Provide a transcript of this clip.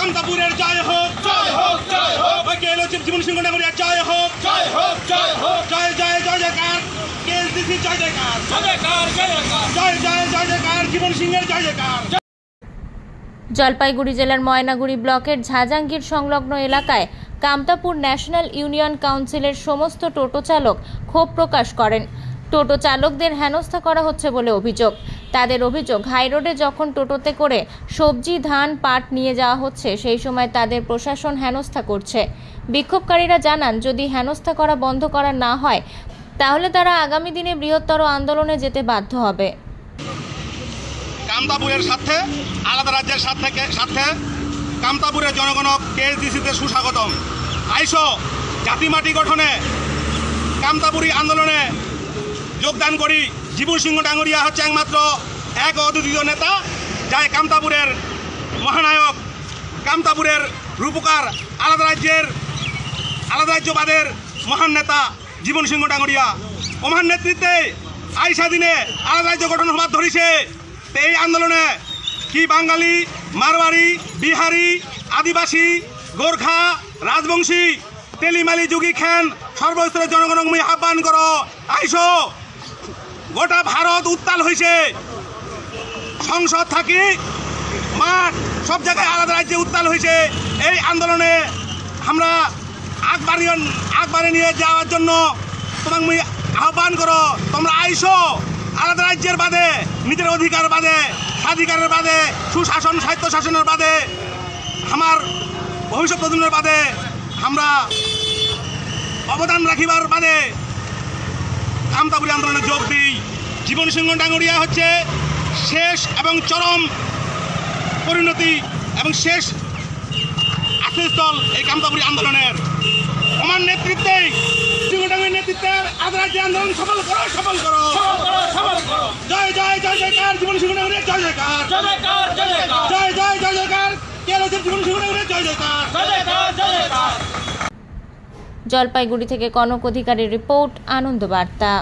কামতাপুরের জয় হোক, জয় হোক, জয় হোক। জীবন সিংহ ডাঙ্গরিয়া জয় হোক, জয় হোক, জয় হোক। জয় জয় জয় জয়কার কেএসডিসি, জয় জয়কার, জয় জয়কার, জয় জয় জয় জয়কার জীবন সিংহের জয় জয়কার। জলপাইগুড়ি জেলার ময়নাগুড়ি ব্লকের ঝাজাঙ্গির সংলগ্ন এলাকায় কামতাপুর ন্যাশনাল ইউনিয়ন কাউন্সিলের সমস্ত টোটো চালক ক্ষোভ প্রকাশ করেন। টোটো চালকদের হেনস্থা করা হচ্ছে বলে অভিযোগ। তাদের অভিযোগ, হাইরোডে যখন টোটোতে করে সবজি, ধান, পাট নিয়ে যাওয়া হচ্ছে সেই সময় তাদের প্রশাসন হেনস্থা করছে। বিক্ষোভকারীরা জানান, যদি হেনস্থা করা বন্ধ করা না হয় তাহলে তারা আগামী দিনে বৃহত্তর আন্দোলনে যেতে বাধ্য হবে। কামতাপুরের সাথে আলাদা রাজ্যের সাথে কামতাপুরের জনগণ কেএসডিসিতে সুস্বাগতম। আইসো জাতিমাটি গঠনে কামতাপুরি আন্দোলনে যোগদান করি। জীবন সিংহ ডাঙ্গরিয়া হচ্ছে একমাত্র এক অদ্বিতীয় নেতা, যাই কামতাপুরের মহানায়ক, কামতাপুরের রূপকার, আলাদা রাজ্যবাদের মহান নেতা জীবন সিংহ ডাঙ্গরিয়া। ওমার নেতৃত্বে আইসা দিনে আলাদা রাজ্য গঠন হবার ধরিছে। এই আন্দোলনে কি বাঙালি, মারওয়ারি, বিহারি, আদিবাসী, গোর্খা, রাজবংশী, তেলিমালি, যুগী খান সর্বস্তরের জনগণক মুই আহ্বান করো, আইসো। গোটা ভারত উত্তাল হয়েছে, সংসদ থাকি মাঠ সব জায়গায় আলাদা রাজ্যে উত্তাল হয়েছে। এই আন্দোলনে আমরা আগবাড়ি নিয়ে যাওয়ার জন্য তোমাকে মুই আহ্বান করো, তোমরা আইসো। আলাদা রাজ্যের বাদে, নিজের অধিকার বাদে, স্বাধিকারের বাদে, সুশাসন, স্বায়ত্ত শাসনের বাদে, আমার ভবিষ্যৎ প্রজন্মের বাদে আমরা অবদান রাখিবার বাদে কামতাপুরি আন্দোলনে যোগ দিই। জীবন সিংহ ডাঙ্গরিয়া হচ্ছে শেষ এবং চরম পরিণতি এবং শেষ আশ্রয়স্থল এই কামতাপুরি আন্দোলনের। আমার নেতৃত্বে, সিংহ ডাঙ্গরিয়ার নেতৃত্বে আলাদা রাজ্যের আন্দোলন সফল করো, সফল করো, জয় জয় জয় জয়কার জীবন সিংহ ডাঙ্গরিয়া, জয় জয়কার, জয় জয় জয় জয়কার জীবন সিংহ ডাঙ্গরিয়া, জয় জয়কার। জলপাইগুড়ি থেকে কনক অধিকারীর রিপোর্ট, আনন্দ বার্তা।